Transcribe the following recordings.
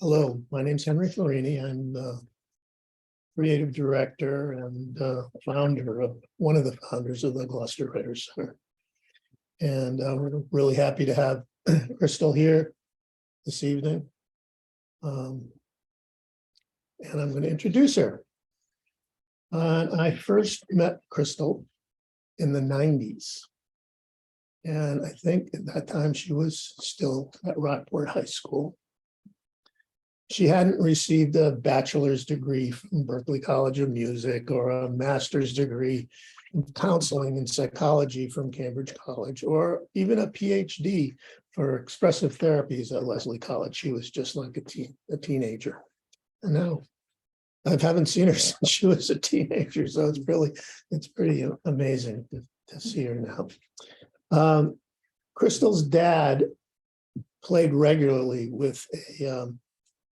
Hello, my name's Henry Florini. I'm the creative director and one of the founders of the Gloucester Writers Center. And we're really happy to have Krystal here this evening. And I'm going to introduce her. I first met Krystal in the 90s. And I think at that time she was still at Rockport High School. She hadn't received a bachelor's degree from Berkeley College of Music or a master's degree in counseling and psychology from Cambridge College, or even a PhD for expressive therapies at Lesley College. She was just like a teenager. And now I haven't seen her since she was a teenager, so it's pretty amazing to see her now. Krystal's dad played regularly with a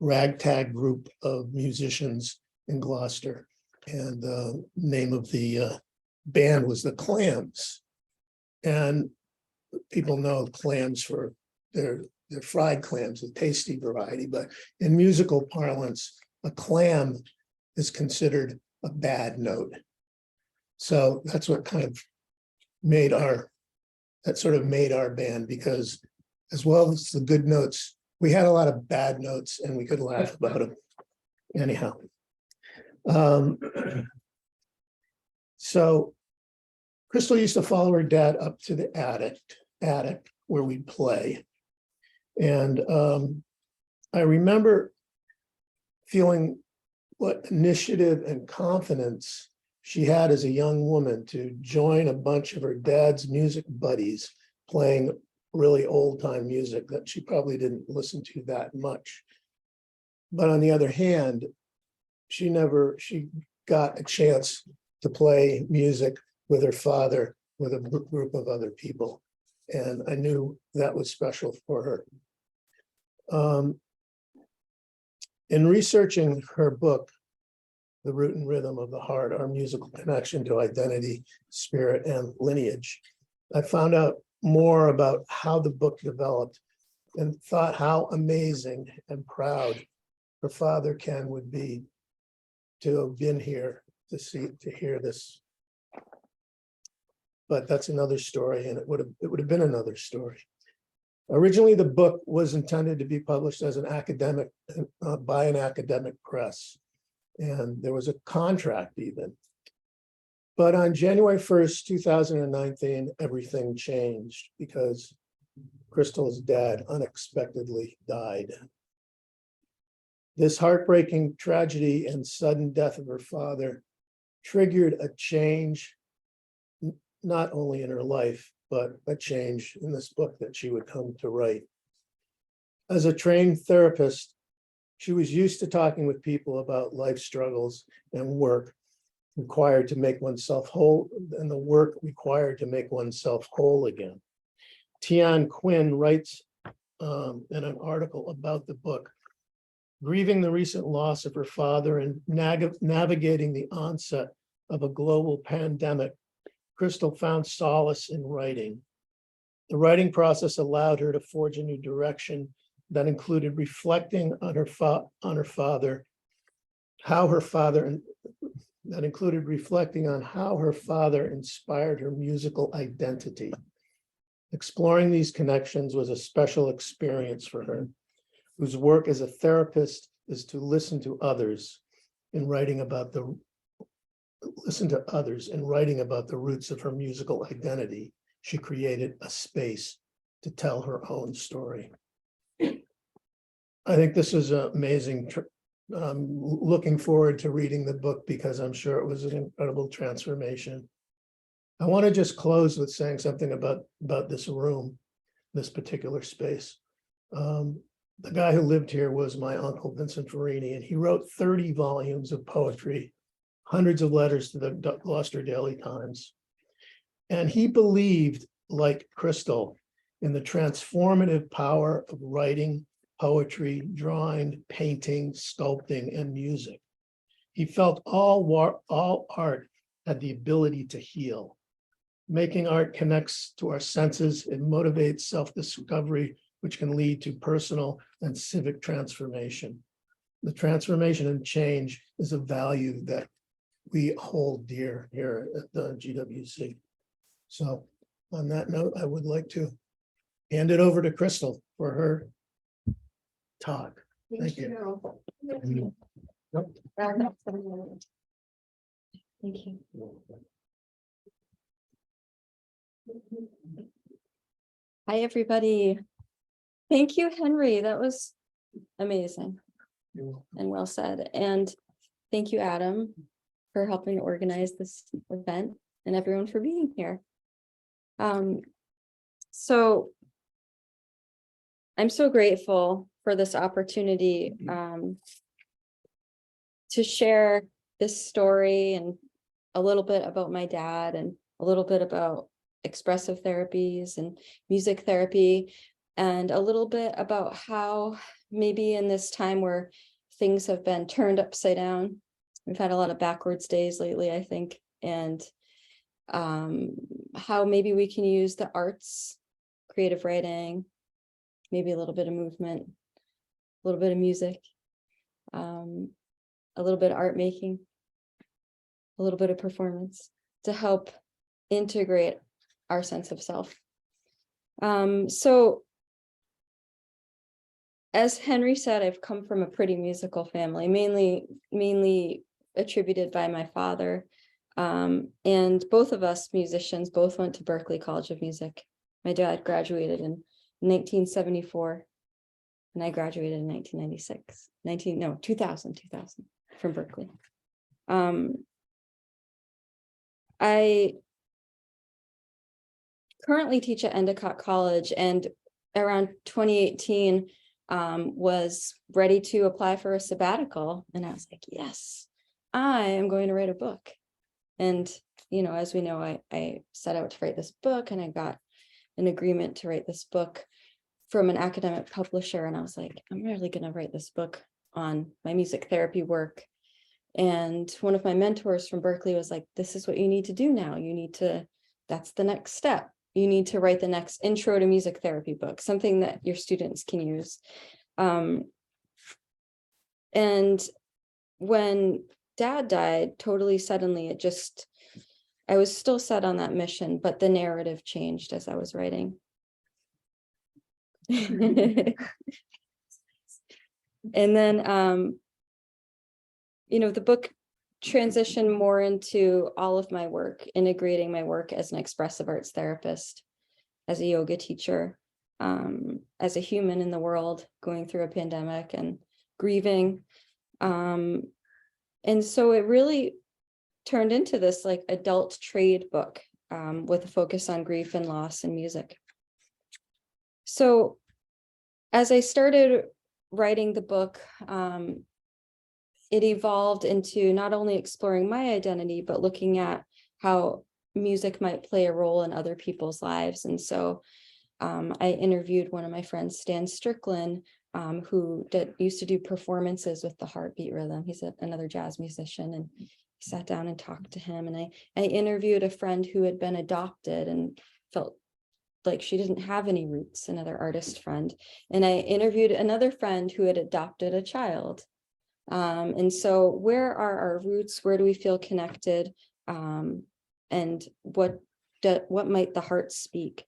ragtag group of musicians in Gloucester, and the name of the band was the Clams. And people know clams for their fried clams, the tasty variety, but in musical parlance, a clam is considered a bad note. So that's what kind of made our band, because as well as the good notes, we had a lot of bad notes and we could laugh about them. Anyhow. So Krystal used to follow her dad up to the attic where we'd play. And I remember feeling what initiative and confidence she had as a young woman to join a bunch of her dad's music buddies playing really old-time music that she probably didn't listen to that much. But on the other hand, she got a chance to play music with her father, with a group of other people. And I knew that was special for her. In researching her book, The Root and Rhythm of the Heart, Our Musical Connection to Identity, Spirit, and Lineage, I found out more about how the book developed and thought how amazing and proud her father Ken would be to have been here to hear this. But that's another story, and it would have been another story. Originally, the book was intended to be published as an academic by an academic press, and there was a contract even. But on January 1st, 2019, everything changed because Krystal's dad unexpectedly died. This heartbreaking tragedy and sudden death of her father triggered a change, not only in her life, but a change in this book that she would come to write. As a trained therapist, she was used to talking with people about life struggles and work required to make oneself whole, and the work required to make oneself whole again. Tian Quinn writes in an article about the book, grieving the recent loss of her father and navigating the onset of a global pandemic, Krystal found solace in writing. The writing process allowed her to forge a new direction that included reflecting on her father, how her father inspired her musical identity. Exploring these connections was a special experience for her, whose work as a therapist is to listen to others in writing about the roots of her musical identity. She created a space to tell her own story. I think this is amazing. I'm looking forward to reading the book because I'm sure it was an incredible transformation. I want to just close with saying something about this room, this particular space. The guy who lived here was my uncle, Vincent Farini, and he wrote 30 volumes of poetry, hundreds of letters to the Gloucester Daily Times. And he believed, like Krystal, in the transformative power of writing, poetry, drawing, painting, sculpting, and music. He felt all art had the ability to heal. Making art connects to our senses, it motivates self-discovery, which can lead to personal and civic transformation. The transformation and change is a value that we hold dear here at the GWC. So on that note, I would like to hand it over to Krystal for her talk. Thank you. Thank you. Thank you. Hi, everybody. Thank you, Henry. That was amazing and well said. And thank you, Adam, for helping to organize this event and everyone for being here. So I'm so grateful for this opportunity to share this story and a little bit about my dad and a little bit about expressive therapies and music therapy, and a little bit about how maybe in this time where things have been turned upside down, we've had a lot of backwards days lately, I think, and how maybe we can use the arts, creative writing, maybe a little bit of movement, a little bit of music, a little bit of art making, a little bit of performance to help integrate our sense of self. So as Henry said, I've come from a pretty musical family, mainly attributed by my father. And both of us musicians both went to Berklee College of Music. My dad graduated in 1974, and I graduated in 1996, 2000 from Berklee. I currently teach at Endicott College, and around 2018 was ready to apply for a sabbatical, and I was like, yes, I am going to write a book. And as we know, I set out to write this book, and I got an agreement to write this book from an academic publisher, and I was like, I'm really going to write this book on my music therapy work. And one of my mentors from Berklee was like, this is what you need to do now. That's the next step. You need to write the next intro to music therapy book, something that your students can use. And when Dad died, totally suddenly, I was still set on that mission, but the narrative changed as I was writing. And then, the book transitioned more into all of my work, integrating my work as an expressive arts therapist, as a yoga teacher, as a human in the world going through a pandemic and grieving. And so it really turned into this like adult trade book with a focus on grief and loss and music. So as I started writing the book, it evolved into not only exploring my identity, but looking at how music might play a role in other people's lives. And so I interviewed one of my friends, Stan Strickland, who used to do performances with the heartbeat rhythm. He's another jazz musician, and he sat down and talked to him. And I interviewed a friend who had been adopted and felt like she didn't have any roots, another artist friend. And I interviewed another friend who had adopted a child. And so where are our roots? Where do we feel connected? And what might the heart speak?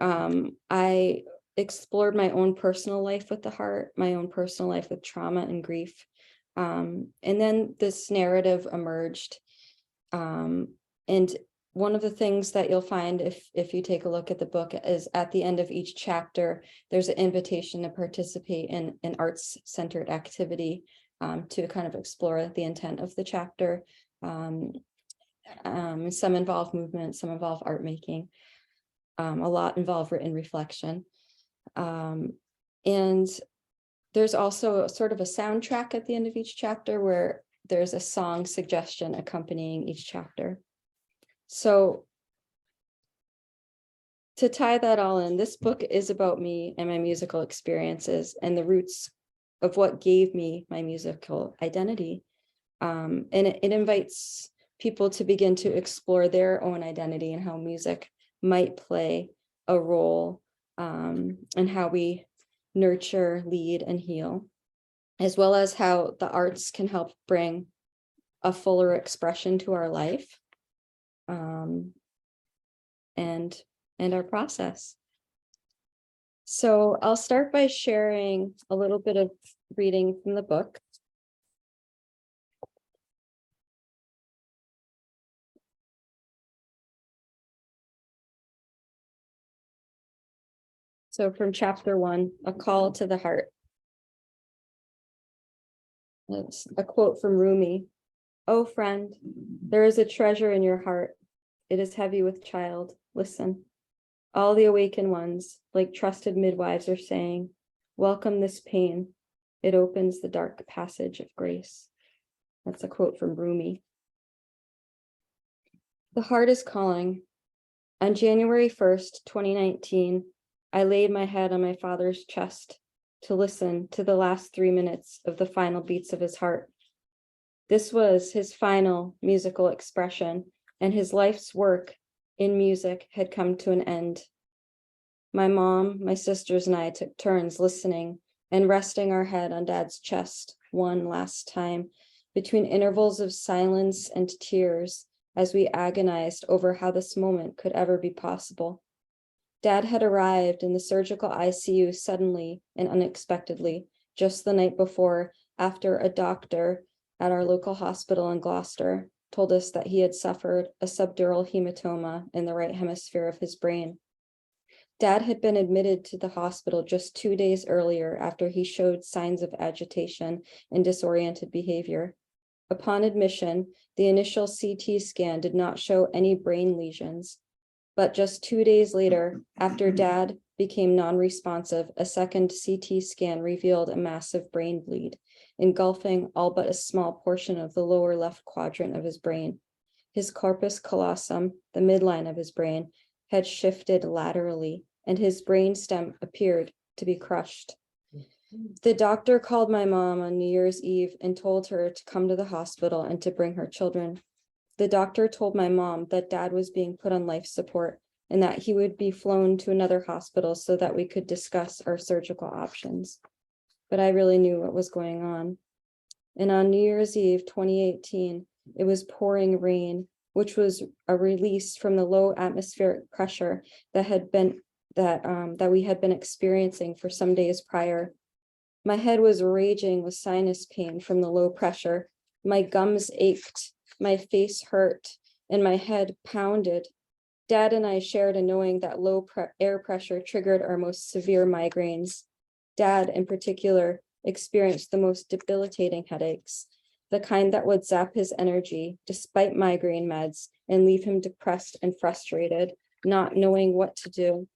I explored my own personal life with the heart, my own personal life with trauma and grief. And then this narrative emerged. And one of the things that you'll find if you take a look at the book is at the end of each chapter, there's an invitation to participate in an arts-centered activity to kind of explore the intent of the chapter. Some involve movement, some involve art making, a lot involve written reflection. And there's also sort of a soundtrack at the end of each chapter where there's a song suggestion accompanying each chapter. So to tie that all in, this book is about me and my musical experiences and the roots of what gave me my musical identity. And it invites people to begin to explore their own identity and how music might play a role and how we nurture, lead, and heal, as well as how the arts can help bring a fuller expression to our life, and our process. So I'll start by sharing a little bit of reading from the book. So from chapter 1, A Call to the Heart. It's a quote from Rumi. "Oh, friend, there is a treasure in your heart. It is heavy with child. Listen. All the awakened ones, like trusted midwives, are saying, welcome this pain. It opens the dark passage of grace." That's a quote from Rumi. The heart is calling. On January 1st, 2019, I laid my head on my father's chest to listen to the last 3 minutes of the final beats of his heart. This was his final musical expression, and his life's work in music had come to an end. My mom, my sisters, and I took turns listening and resting our head on Dad's chest one last time, between intervals of silence and tears, as we agonized over how this moment could ever be possible. Dad had arrived in the surgical ICU suddenly and unexpectedly, just the night before, after a doctor at our local hospital in Gloucester told us that he had suffered a subdural hematoma in the right hemisphere of his brain. Dad had been admitted to the hospital just 2 days earlier after he showed signs of agitation and disoriented behavior. Upon admission, the initial CT scan did not show any brain lesions. But just 2 days later, after Dad became non-responsive, a second CT scan revealed a massive brain bleed, engulfing all but a small portion of the lower left quadrant of his brain. His corpus callosum, the midline of his brain, had shifted laterally, and his brain stem appeared to be crushed. The doctor called my mom on New Year's Eve and told her to come to the hospital and to bring her children. The doctor told my mom that Dad was being put on life support and that he would be flown to another hospital so that we could discuss our surgical options. But I really knew what was going on. And on New Year's Eve, 2018, it was pouring rain, which was a release from the low atmospheric pressure that we had been experiencing for some days prior. My head was raging with sinus pain from the low pressure. My gums ached. My face hurt and my head pounded. Dad and I shared a knowing that low air pressure triggered our most severe migraines. Dad, in particular, experienced the most debilitating headaches, the kind that would zap his energy despite migraine meds and leave him depressed and frustrated, not knowing what to do.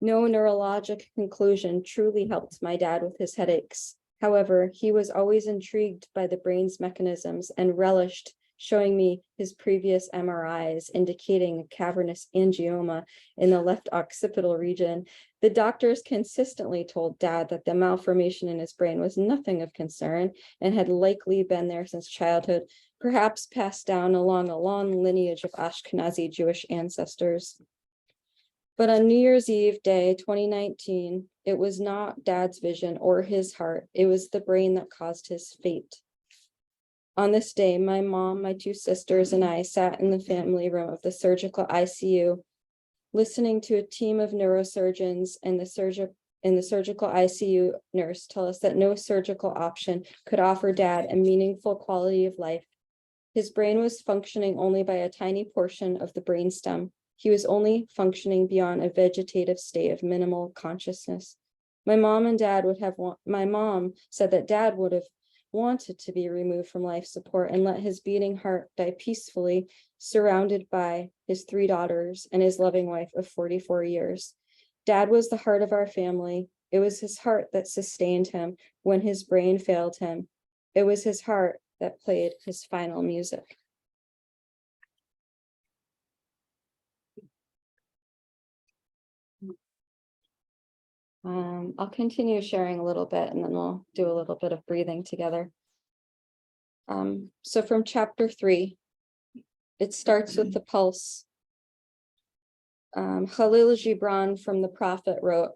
No neurologic conclusion truly helped my dad with his headaches. However, he was always intrigued by the brain's mechanisms and relished showing me his previous MRIs indicating a cavernous angioma in the left occipital region. The doctors consistently told Dad that the malformation in his brain was nothing of concern and had likely been there since childhood, perhaps passed down along a long lineage of Ashkenazi Jewish ancestors. But on New Year's Eve day, 2019, it was not Dad's vision or his heart. It was the brain that caused his fate. On this day, my mom, my 2 sisters, and I sat in the family room of the surgical ICU, listening to a team of neurosurgeons and the surgical ICU nurse tell us that no surgical option could offer Dad a meaningful quality of life. His brain was functioning only by a tiny portion of the brainstem. He was only functioning beyond a vegetative state of minimal consciousness. My mom said that Dad would have wanted to be removed from life support and let his beating heart die peacefully, surrounded by his 3 daughters and his loving wife of 44 years. Dad was the heart of our family. It was his heart that sustained him when his brain failed him. It was his heart that played his final music. I'll continue sharing a little bit and then we'll do a little bit of breathing together. So from chapter 3, it starts with the pulse. Khalil Gibran from The Prophet wrote,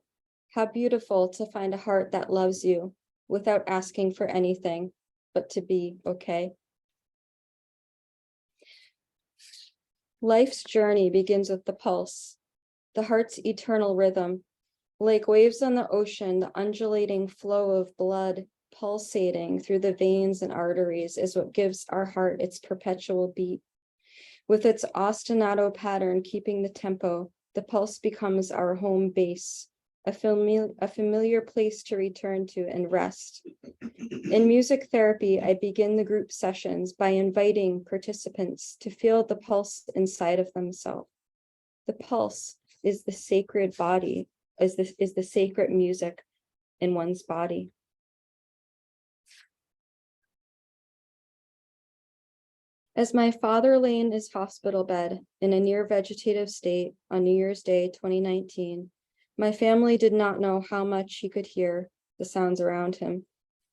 "How beautiful to find a heart that loves you without asking for anything, but to be okay." Life's journey begins with the pulse, the heart's eternal rhythm. Like waves on the ocean, the undulating flow of blood pulsating through the veins and arteries is what gives our heart its perpetual beat. With its ostinato pattern keeping the tempo, the pulse becomes our home base, a familiar place to return to and rest. In music therapy, I begin the group sessions by inviting participants to feel the pulse inside of themselves. The pulse is the sacred body, is the sacred music in one's body. As my father lay in his hospital bed in a near vegetative state on New Year's Day 2019, my family did not know how much he could hear the sounds around him,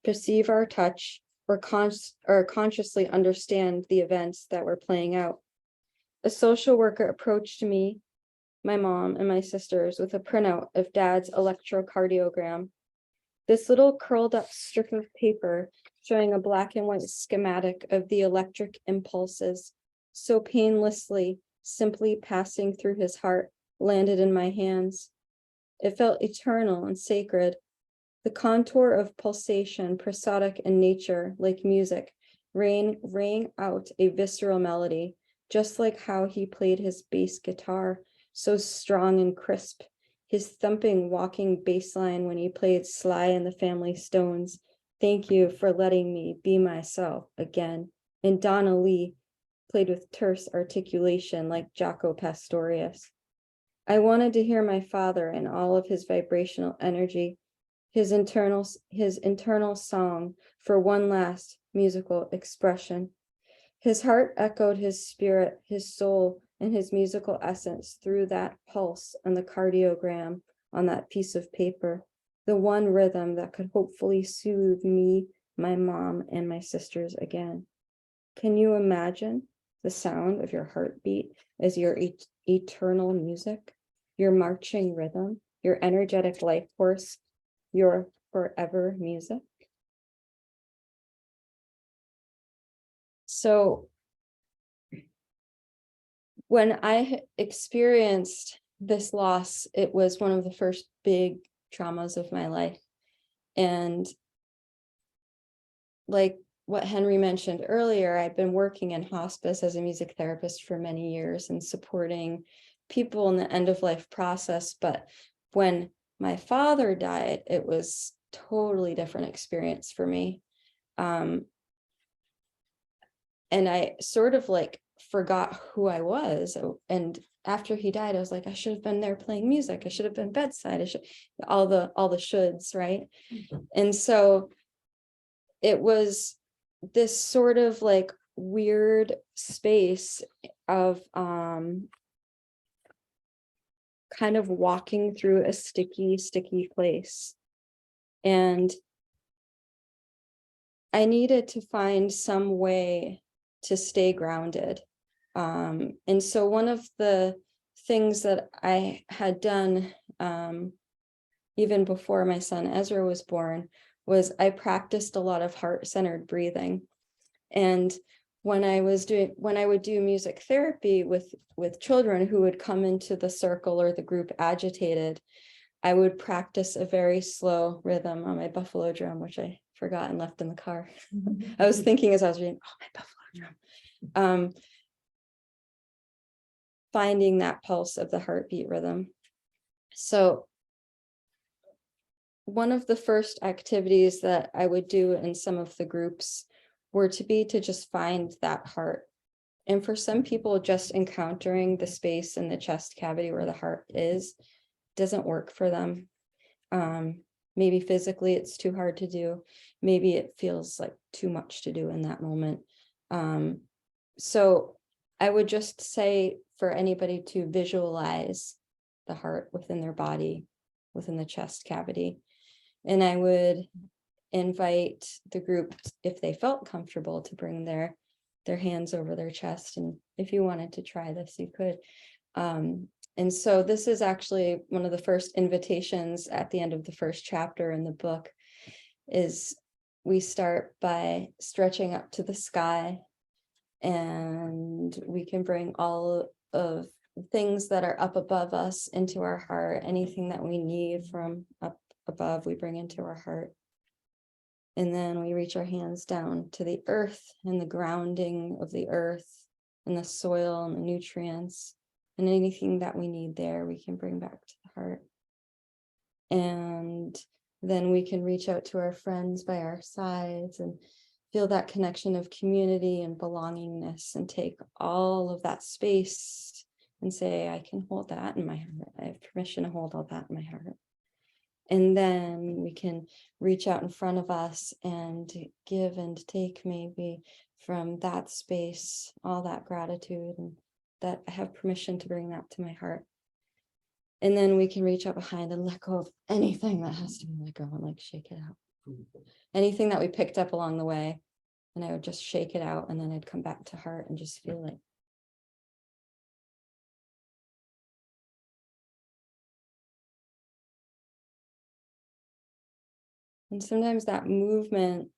perceive our touch, or consciously understand the events that were playing out. A social worker approached me, my mom, and my sisters with a printout of Dad's electrocardiogram. This little curled up strip of paper showing a black and white schematic of the electric impulses, so painlessly, simply passing through his heart, landed in my hands. It felt eternal and sacred. The contour of pulsation, prosodic in nature, like music, rang out a visceral melody, just like how he played his bass guitar, so strong and crisp. His thumping walking bass line when he played Sly and the Family Stones, "Thank you for letting me be myself again." And Donna Lee played with terse articulation like Jaco Pastorius. I wanted to hear my father in all of his vibrational energy, his internal song for one last musical expression. His heart echoed his spirit, his soul, and his musical essence through that pulse on the cardiogram on that piece of paper, the one rhythm that could hopefully soothe me, my mom, and my sisters again. Can you imagine the sound of your heartbeat as your eternal music, your marching rhythm, your energetic life force, your forever music? So when I experienced this loss, it was one of the first big traumas of my life. And like what Henry mentioned earlier, I've been working in hospice as a music therapist for many years and supporting people in the end of life process. But when my father died, it was totally different experience for me. And I sort of like forgot who I was. And after he died, I was like, I should have been there playing music. I should have been bedside. I should, all the shoulds, right? And so it was this sort of like weird space of kind of walking through a sticky place. And I needed to find some way to stay grounded. And so one of the things that I had done even before my son Ezra was born was I practiced a lot of heart-centered breathing. And when I would do music therapy with children who would come into the circle or the group agitated, I would practice a very slow rhythm on my buffalo drum, which I forgot and left in the car. I was thinking as I was reading, oh, my buffalo drum. Finding that pulse of the heartbeat rhythm. So one of the first activities that I would do in some of the groups were to just find that heart. And for some people, just encountering the space in the chest cavity where the heart is doesn't work for them. Maybe physically it's too hard to do. Maybe it feels like too much to do in that moment. So I would just say for anybody to visualize the heart within their body, within the chest cavity. And I would invite the group, if they felt comfortable, to bring their hands over their chest. And if you wanted to try this, you could. And so this is actually one of the first invitations at the end of the first chapter in the book, is we start by stretching up to the sky, and we can bring all of the things that are up above us into our heart. Anything that we need from up above, we bring into our heart. And then we reach our hands down to the earth and the grounding of the earth and the soil and the nutrients, and anything that we need there, we can bring back to the heart. And then we can reach out to our friends by our sides and feel that connection of community and belongingness, and take all of that space and say, I can hold that in my heart. I have permission to hold all that in my heart. And then we can reach out in front of us and give and take maybe from that space, all that gratitude, and that I have permission to bring that to my heart. And then we can reach out behind and let go of anything that has to be let go, and like shake it out. Anything that we picked up along the way, and I would just shake it out, and then I'd come back to heart and just feel it. And sometimes that movement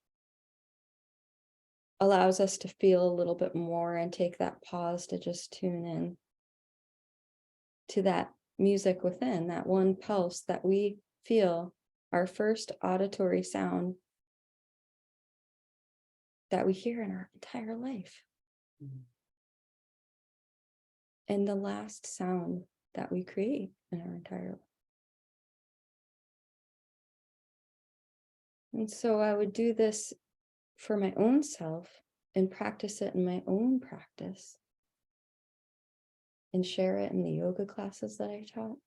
allows us to feel a little bit more and take that pause to just tune in to that music within, that one pulse that we feel, our first auditory sound that we hear in our entire life. And the last sound that we create in our entire life. And so I would do this for my own self and practice it in my own practice, and share it in the yoga classes that I taught,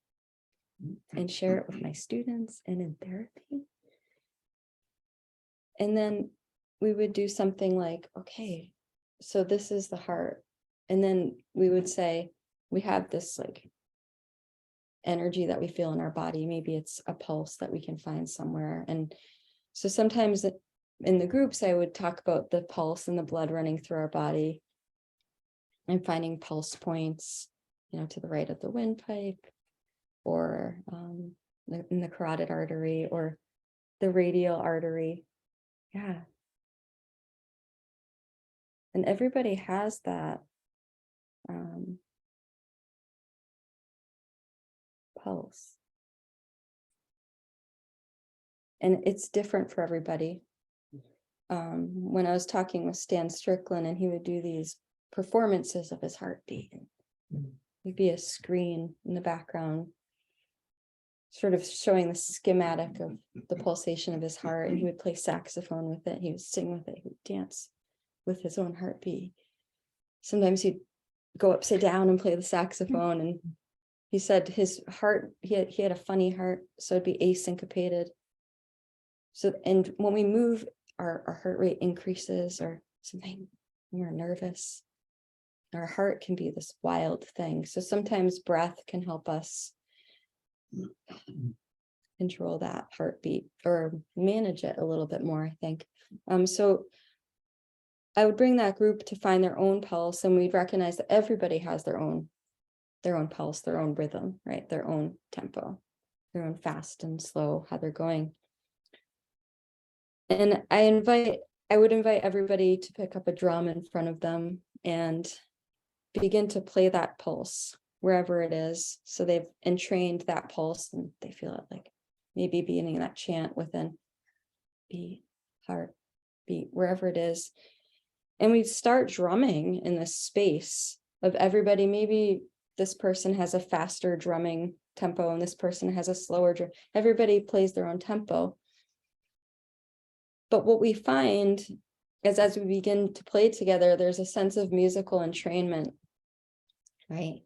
and share it with my students and in therapy. And then we would do something like, okay, so this is the heart. And then we would say, we have this like energy that we feel in our body. Maybe it's a pulse that we can find somewhere. And so sometimes in the groups, I would talk about the pulse and the blood running through our body, and finding pulse points, to the right of the windpipe, or in the carotid artery, or the radial artery. Yeah. And everybody has that pulse. And it's different for everybody. When I was talking with Stan Strickland, and he would do these performances of his heartbeat, there'd be a screen in the background sort of showing the schematic of the pulsation of his heart, and he would play saxophone with it, he would sing with it, he would dance with his own heartbeat. Sometimes he'd go upside down and play the saxophone, and he said his heart, he had a funny heart, so it'd be asyncopated. So, and when we move, our heart rate increases, or something, when we're nervous, our heart can be this wild thing. So sometimes breath can help us control that heartbeat, or manage it a little bit more, I think. So I would bring that group to find their own pulse, and we'd recognize that everybody has their own pulse, their own rhythm, right? Their own tempo, their own fast and slow, how they're going. And I would invite everybody to pick up a drum in front of them and begin to play that pulse wherever it is. So they've entrained that pulse, and they feel it, like maybe beginning that chant within, beat, heart, beat, wherever it is. And we start drumming in this space of everybody. Maybe this person has a faster drumming tempo and this person has a slower drum. Everybody plays their own tempo. But what we find is, as we begin to play together, there's a sense of musical entrainment, right?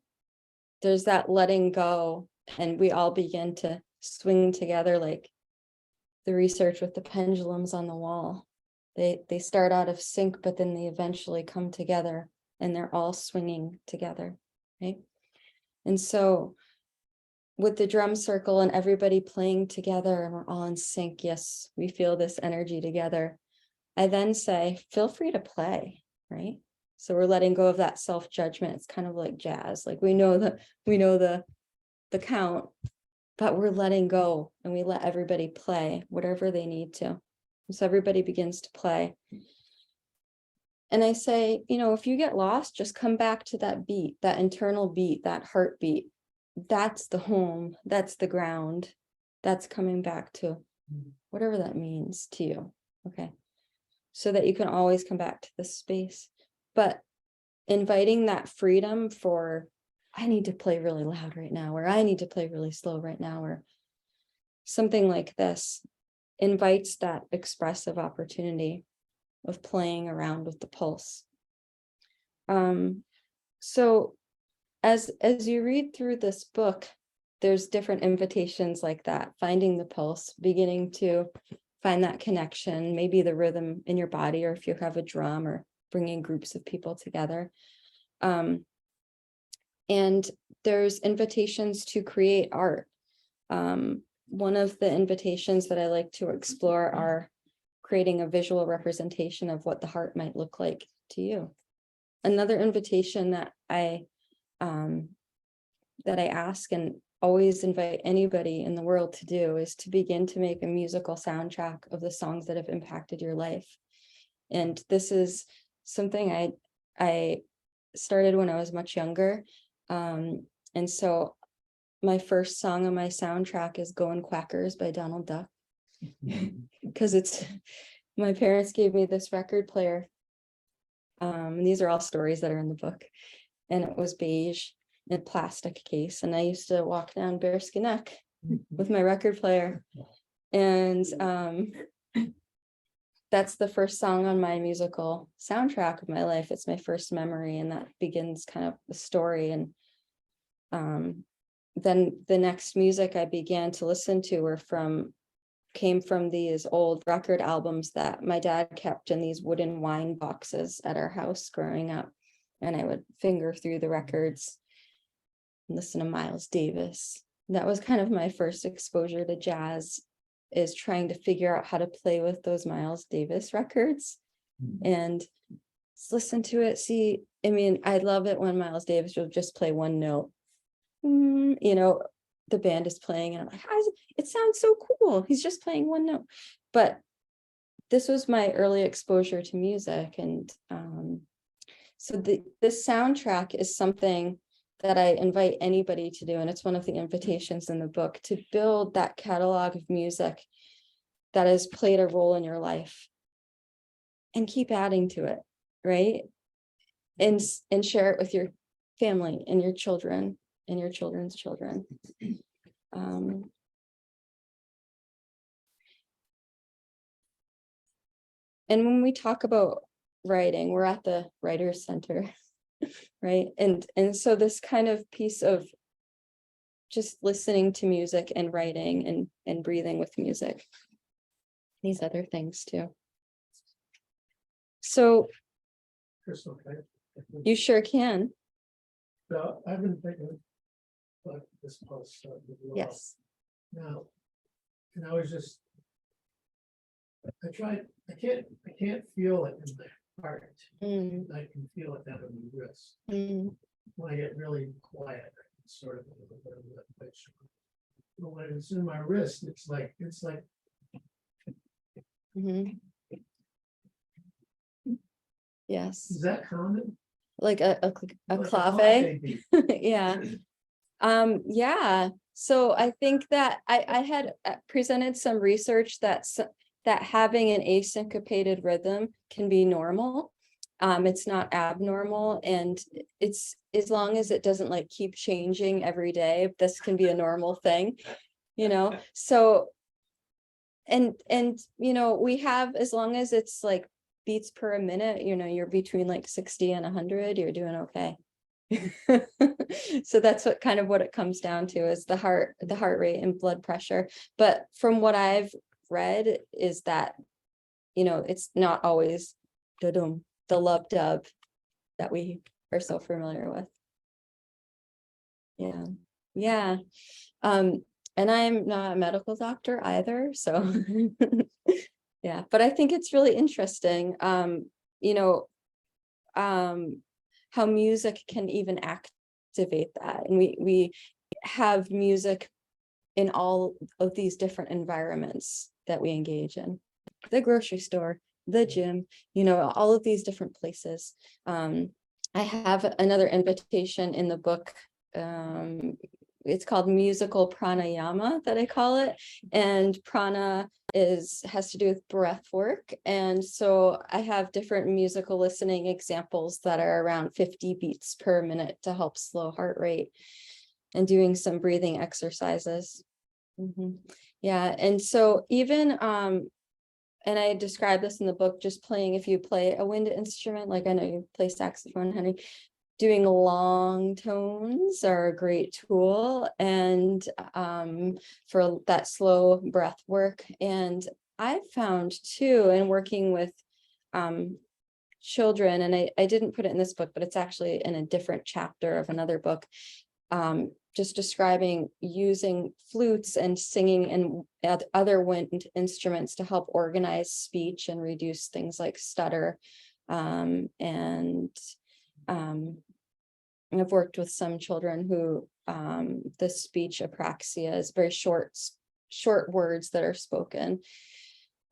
There's that letting go, and we all begin to swing together, like the research with the pendulums on the wall. They start out of sync, but then they eventually come together, and they're all swinging together, right? And so with the drum circle and everybody playing together, and we're all in sync, yes, we feel this energy together, I then say, feel free to play, right? So we're letting go of that self-judgment. It's kind of like jazz. Like we know the count, but we're letting go and we let everybody play whatever they need to. So everybody begins to play. And I say, if you get lost, just come back to that beat, that internal beat, that heartbeat. That's the home, that's the ground, that's coming back to whatever that means to you. Okay. So that you can always come back to this space. But inviting that freedom for, I need to play really loud right now, or I need to play really slow right now, or something like this invites that expressive opportunity of playing around with the pulse. So as you read through this book, there's different invitations like that, finding the pulse, beginning to find that connection, maybe the rhythm in your body, or if you have a drum, or bringing groups of people together. And there's invitations to create art. One of the invitations that I like to explore are creating a visual representation of what the heart might look like to you. Another invitation that I ask and always invite anybody in the world to do is to begin to make a musical soundtrack of the songs that have impacted your life. And this is something I started when I was much younger. And so my first song on my soundtrack is Goin' Quackers by Donald Duck. Because my parents gave me this record player. And these are all stories that are in the book. And it was beige in a plastic case. And I used to walk down Bearskin Neck with my record player. And that's the first song on my musical soundtrack of my life. It's my first memory, and that begins kind of the story. And then the next music I began to listen to came from these old record albums that my dad kept in these wooden wine boxes at our house growing up. And I would finger through the records and listen to Miles Davis. That was kind of my first exposure to jazz, is trying to figure out how to play with those Miles Davis records and listen to it. See, I mean, I love it when Miles Davis will just play one note. The band is playing and I'm like, it sounds so cool. He's just playing one note. But this was my early exposure to music. And so this soundtrack is something that I invite anybody to do. And it's one of the invitations in the book, to build that catalog of music that has played a role in your life and keep adding to it, right? And share it with your family and your children and your children's children. And when we talk about writing, we're at the Writers Center, right? And so this kind of piece of just listening to music and writing and breathing with music, these other things too. So Krystal, you sure can. so I've been thinking about this pulse. Yes. Now, and I was just, I can't feel it in my heart. I can feel it down in my wrist. When I get really quiet, I can sort of a little bit of that pitch. But when it's in my wrist, it's like Yes. is that common? Like a Like clave. beat. Yeah. Yeah. So I think that I had presented some research that having an asyncopated rhythm can be normal. It's not abnormal, and it's, as long as it doesn't like keep changing every day, this can be a normal thing, so and we have, as long as it's like beats per a minute, you're between like 60 and 100, you're doing okay. So that's what it comes down to, is the heart rate and blood pressure. But from what I've read is that, it's not always the love dub that we are so familiar with. Yeah. And I'm not a medical doctor either, so yeah, but I think it's really interesting. how music can even activate that. And we have music in all of these different environments that we engage in. The grocery store, the gym, all of these different places. I have another invitation in the book. It's called musical pranayama that I call it. And prana has to do with breath work. And so I have different musical listening examples that are around 50 beats per minute to help slow heart rate, and doing some breathing exercises. Yeah. And so even, and I describe this in the book, just playing, if you play a wind instrument, like I know you play saxophone, Henry, doing long tones are a great tool, and for that slow breath work. And I found too, in working with children, and I didn't put it in this book, but it's actually in a different chapter of another book, just describing using flutes and singing and other wind instruments to help organize speech and reduce things like stutter. And I've worked with some children who the speech apraxia is very short words that are spoken,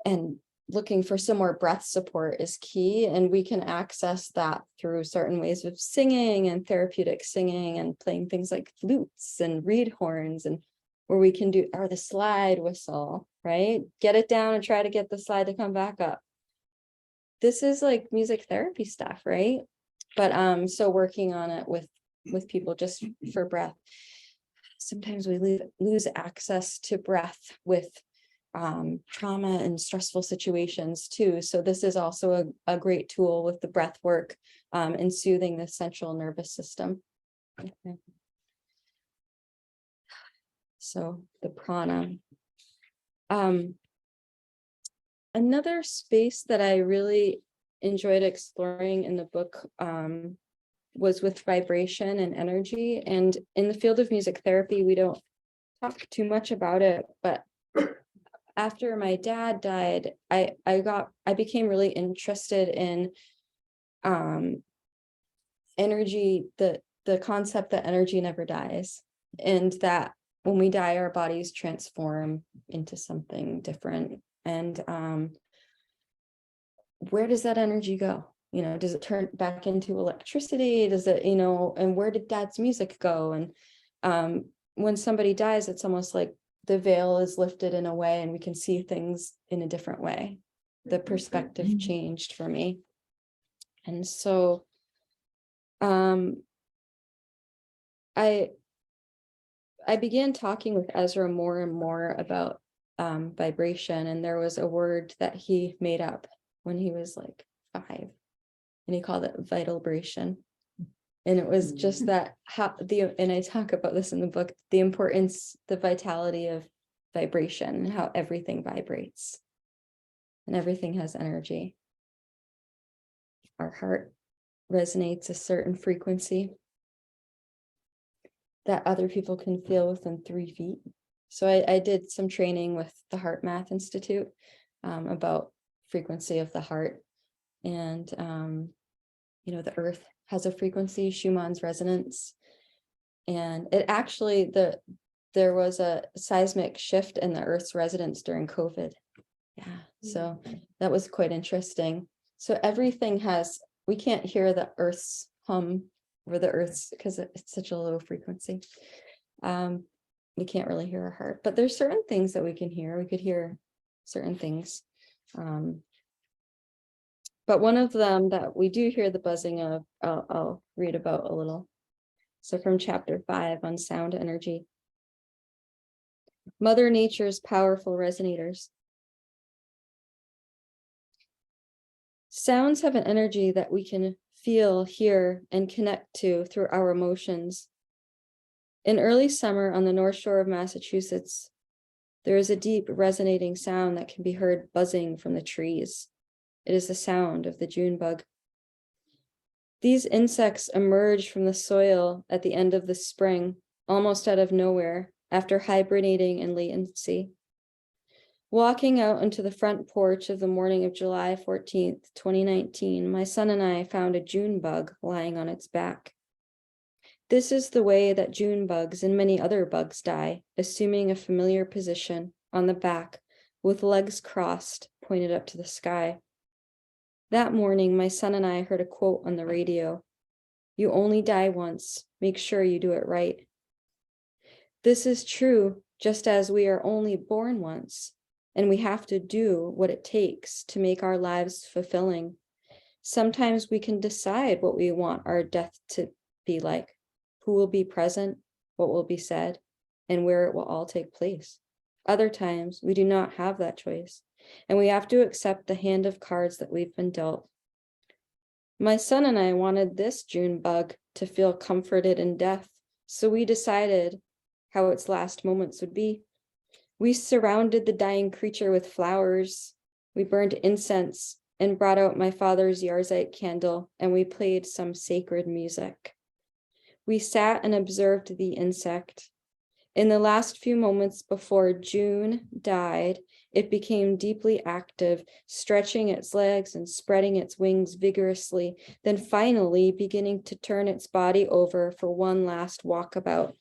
and looking for some more breath support is key. And we can access that through certain ways of singing and therapeutic singing, and playing things like flutes and reed horns, and where we can do, or the slide whistle, right? Get it down and try to get the slide to come back up. This is like music therapy stuff, right? But so working on it with people just for breath. Sometimes we lose access to breath with trauma and stressful situations too. So this is also a great tool with the breath work and soothing the central nervous system. Okay. So the prana. Another space that I really enjoyed exploring in the book was with vibration and energy. And in the field of music therapy, we don't talk too much about it, but after my dad died, I became really interested in energy, the concept that energy never dies, and that when we die, our bodies transform into something different. And where does that energy go? Does it turn back into electricity? Does it, and where did Dad's music go? And when somebody dies, it's almost like the veil is lifted in a way, and we can see things in a different way. The perspective changed for me. And so I began talking with Ezra more and more about vibration. And there was a word that he made up when he was like 5, and he called it vitalbration. And it was just that and I talk about this in the book, the importance, the vitality of vibration, and how everything vibrates and everything has energy. Our heart resonates a certain frequency that other people can feel within 3 feet. So I did some training with the Heart Math Institute about frequency of the heart. And, the earth has a frequency, Schumann's resonance. And it actually, there was a seismic shift in the earth's resonance during COVID. Yeah, so that was quite interesting. So everything we can't hear the earth's hum or the earth's, because it's such a low frequency. We can't really hear our heart, but there's certain things that we can hear. We could hear certain things. But one of them that we do hear the buzzing of, I'll read about a little. So from chapter 5 on sound energy. Mother Nature's powerful resonators. Sounds have an energy that we can feel, hear, and connect to through our emotions. In early summer on the North Shore of Massachusetts, there is a deep resonating sound that can be heard buzzing from the trees. It is the sound of the June bug. These insects emerge from the soil at the end of the spring, almost out of nowhere, after hibernating in latency. Walking out onto the front porch of the morning of July 14th, 2019, my son and I found a June bug lying on its back. This is the way that June bugs and many other bugs die, assuming a familiar position on the back with legs crossed, pointed up to the sky. That morning, my son and I heard a quote on the radio. "You only die once. Make sure you do it right." This is true, just as we are only born once, and we have to do what it takes to make our lives fulfilling. Sometimes we can decide what we want our death to be like, who will be present, what will be said, and where it will all take place. Other times, we do not have that choice, and we have to accept the hand of cards that we've been dealt. My son and I wanted this June bug to feel comforted in death, so we decided how its last moments would be. We surrounded the dying creature with flowers. We burned incense and brought out my father's Yarzite candle, and we played some sacred music. We sat and observed the insect. In the last few moments before June died, it became deeply active, stretching its legs and spreading its wings vigorously, then finally beginning to turn its body over for one last walkabout.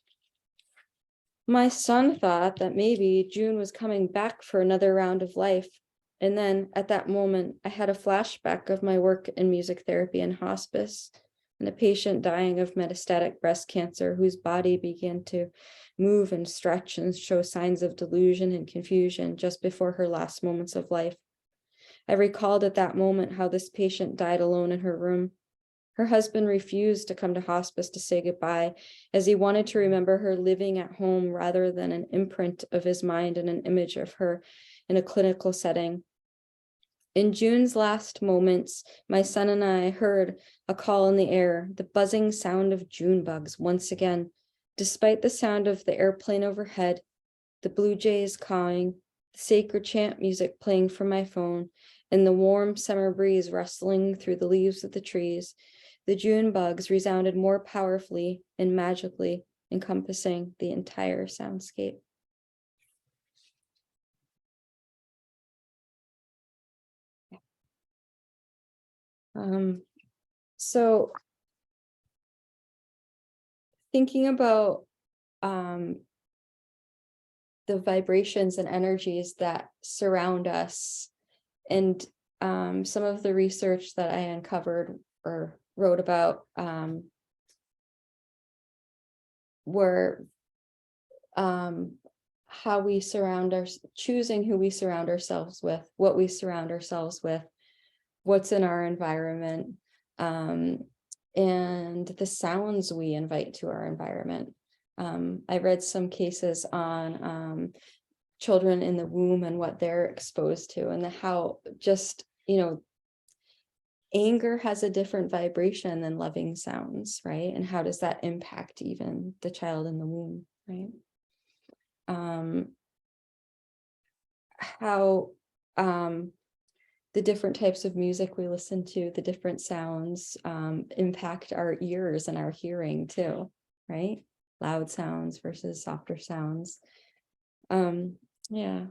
My son thought that maybe June was coming back for another round of life. And then at that moment, I had a flashback of my work in music therapy and hospice, and a patient dying of metastatic breast cancer whose body began to move and stretch and show signs of delusion and confusion just before her last moments of life. I recalled at that moment how this patient died alone in her room. Her husband refused to come to hospice to say goodbye, as he wanted to remember her living at home rather than an imprint of his mind and an image of her in a clinical setting. In June's last moments, my son and I heard a call in the air, the buzzing sound of June bugs once again, despite the sound of the airplane overhead, the blue jays cawing, the sacred chant music playing from my phone, and the warm summer breeze rustling through the leaves of the trees. The June bugs resounded more powerfully and magically, encompassing the entire soundscape. So thinking about the vibrations and energies that surround us, and some of the research that I uncovered or wrote about were how we surround choosing who we surround ourselves with, what we surround ourselves with, what's in our environment, and the sounds we invite to our environment. I read some cases on children in the womb and what they're exposed to, and how just, anger has a different vibration than loving sounds, right? And how does that impact even the child in the womb, right? How the different types of music we listen to, the different sounds impact our ears and our hearing too, right? Loud sounds versus softer sounds. Yeah.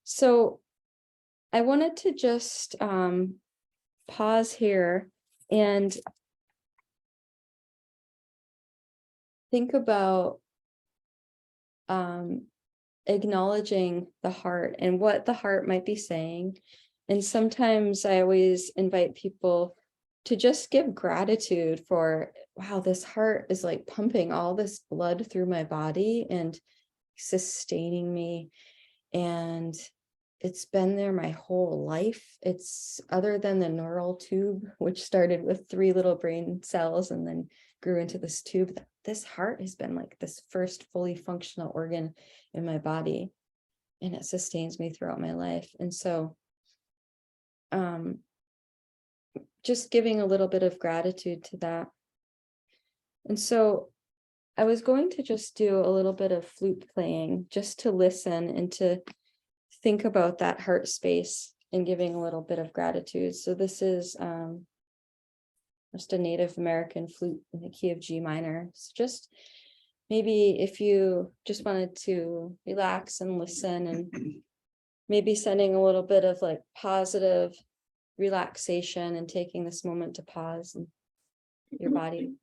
So I wanted to just pause here and think about acknowledging the heart and what the heart might be saying. And sometimes I always invite people to just give gratitude for, wow, this heart is like pumping all this blood through my body and sustaining me. And it's been there my whole life. It's other than the neural tube, which started with 3 little brain cells and then grew into this tube. This heart has been like this first fully functional organ in my body, and it sustains me throughout my life. And so just giving a little bit of gratitude to that. And so I was going to just do a little bit of flute playing just to listen and to think about that heart space and giving a little bit of gratitude. So this is just a Native American flute in the key of G minor. So just maybe if you just wanted to relax and listen and maybe sending a little bit of like positive relaxation and taking this moment to pause in your body.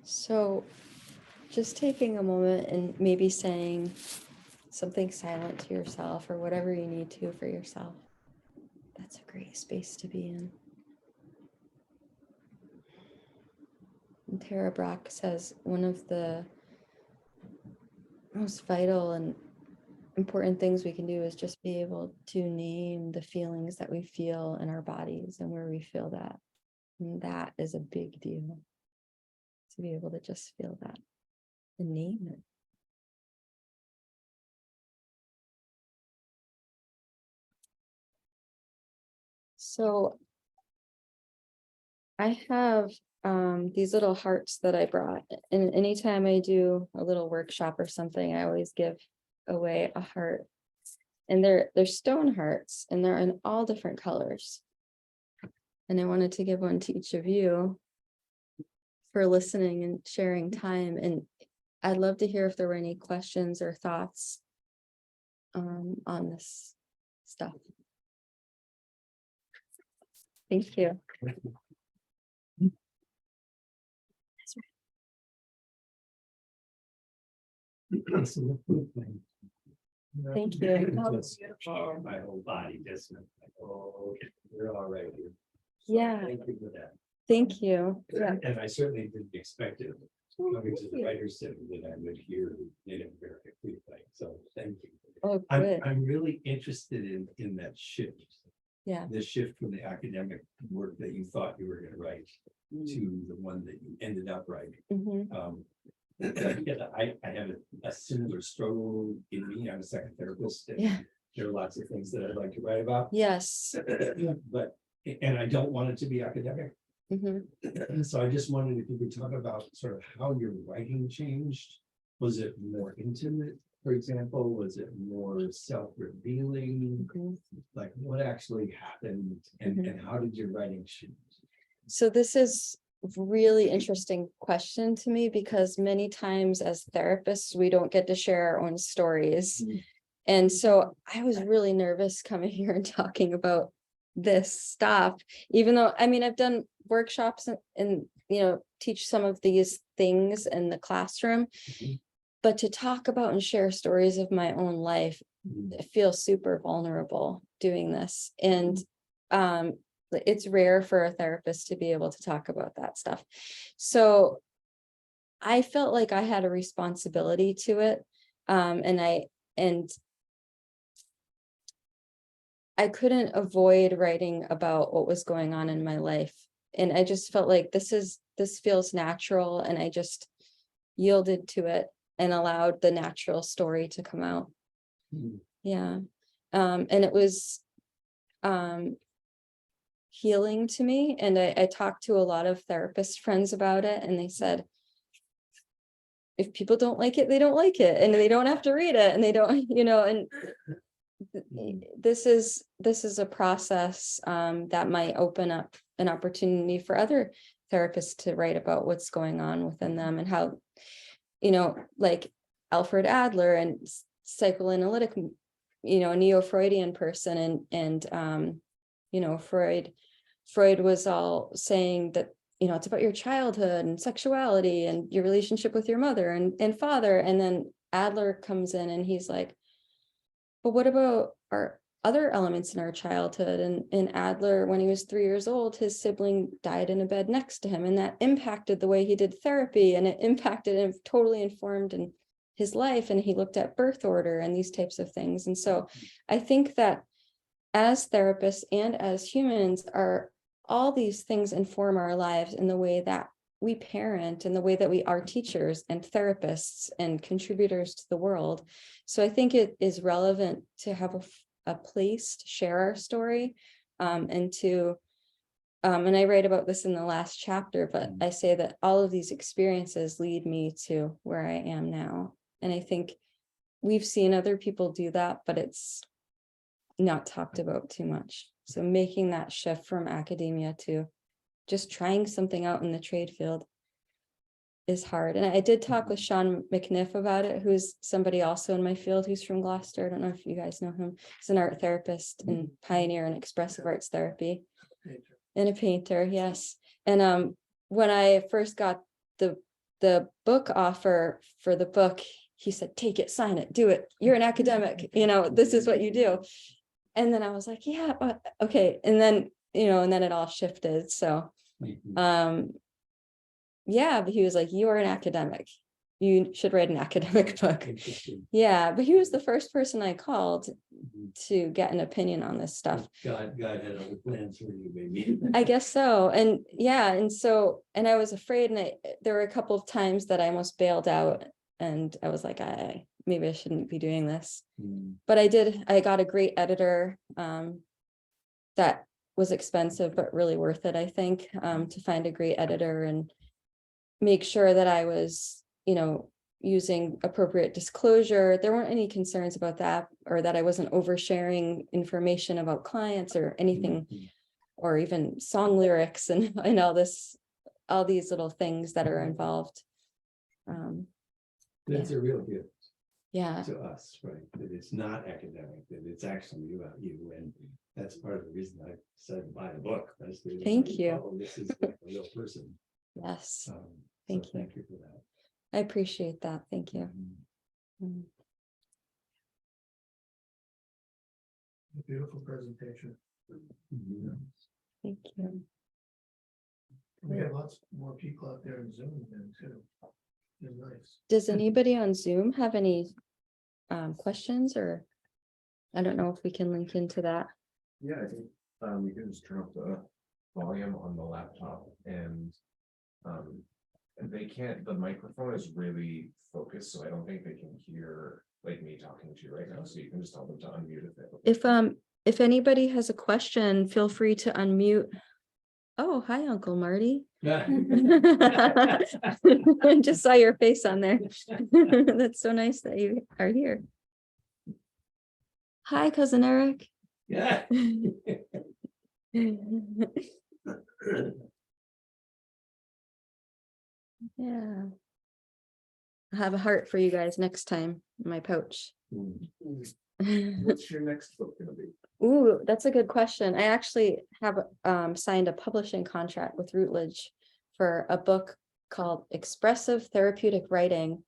So just taking a moment and maybe saying something silent to yourself or whatever you need to for yourself. That's a great space to be in. And Tara Brach says one of the most vital and important things we can do is just be able to name the feelings that we feel in our bodies and where we feel that. And that is a big deal, to be able to just feel that and name it. So I have these little hearts that I brought, and anytime I do a little workshop or something, I always give away a heart. And they're stone hearts, and they're in all different colors. And I wanted to give one to each of you for listening and sharing time. And I'd love to hear if there were any questions or thoughts on this stuff. Thank you. Thank you. My whole body just went like, oh, okay, we're all right here. Yeah. Thank you for that. Thank you. Yeah. And I certainly didn't expect it coming to the Writers Center that I would hear Native American flute playing. So thank you. Oh, good. I'm really interested in that shift. Yeah. The shift from the academic work that you thought you were going to write to the one that you ended up writing. Mhm. Yeah, I have a similar struggle in me. I'm a psychotherapist. And Yeah. there are lots of things that I'd like to write about. Yes. And I don't want it to be academic. Mhm. So I just wondered if you could talk about sort of how your writing changed. Was it more intimate, for example? Was it more self-revealing? Mhm. Like what actually happened and how did your writing change? So this is a really interesting question to me, because many times as therapists, we don't get to share our own stories. And so I was really nervous coming here and talking about this stuff, even though, I mean, I've done workshops and teach some of these things in the classroom, but to talk about and share stories of my own life, I feel super vulnerable doing this. And it's rare for a therapist to be able to talk about that stuff. So I felt like I had a responsibility to it. And I couldn't avoid writing about what was going on in my life. And I just felt like this feels natural, and I just yielded to it and allowed the natural story to come out. Yeah. And it was healing to me. And I talked to a lot of therapist friends about it, and they said, if people don't like it, they don't like it, and they don't have to read it, and they don't, and this is a process that might open up an opportunity for other therapists to write about what's going on within them, and how, like Alfred Adler and psychoanalytic, a neo-Freudian person, and Freud was all saying that, it's about your childhood and sexuality and your relationship with your mother and father. And then Adler comes in and he's like, but what about our other elements in our childhood? And Adler, when he was 3 years old, his sibling died in a bed next to him, and that impacted the way he did therapy, and it impacted and totally informed in his life. And he looked at birth order and these types of things. And so I think that as therapists and as humans, all these things inform our lives in the way that we parent, and the way that we are teachers and therapists and contributors to the world. So I think it is relevant to have a place to share our story, and I write about this in the last chapter, but I say that all of these experiences lead me to where I am now. And I think we've seen other people do that, but it's not talked about too much. So making that shift from academia to just trying something out in the trade field is hard. And I did talk with Sean McNiff about it, who's somebody also in my field who's from Gloucester. I don't know if you guys know him. He's an art therapist and pioneer in expressive arts therapy. And a painter, yes. And when I first got the book offer for the book, he said, take it, sign it, do it. You're an academic, this is what you do. And then I was like, yeah, okay. And then, and then it all shifted. So, yeah, but he was like, you are an academic. You should write an academic book. Yeah, but he was the first person I called to get an opinion on this stuff. God had other plans for you, maybe. I guess so. And yeah, and I was afraid, and there were a couple of times that I almost bailed out, and I was like, maybe I shouldn't be doing this. But I got a great editor that was expensive, but really worth it, I think, to find a great editor and make sure that I was, using appropriate disclosure. There weren't any concerns about that, or that I wasn't oversharing information about clients or anything, or even song lyrics and all these little things that are involved. It's a real gift. Yeah. To us, right? That it's not academic, that it's actually about you. And that's part of the reason I decided to buy the book. Thank you. Oh, this is like a real person. Yes. Thank you for that. I appreciate that. Thank you. A beautiful presentation. Thank you. We have lots more people out there in Zoom than too. It's nice. Does anybody on Zoom have any questions, or I don't know if we can link into that? Yeah, I think you can just turn up the volume on the laptop, and the microphone is really focused, so I don't think they can hear like me talking to you right now. So you can just tell them to unmute If anybody has a question, feel free to unmute. Oh, hi, Uncle Marty. Yeah. I just saw your face on there. That's so nice that you are here. Hi, Cousin Eric. Yeah. Yeah. I have a heart for you guys next time in my pouch. What's your next book gonna be? Ooh, that's a good question. I actually have signed a publishing contract with Routledge for a book called Expressive Therapeutic Writing,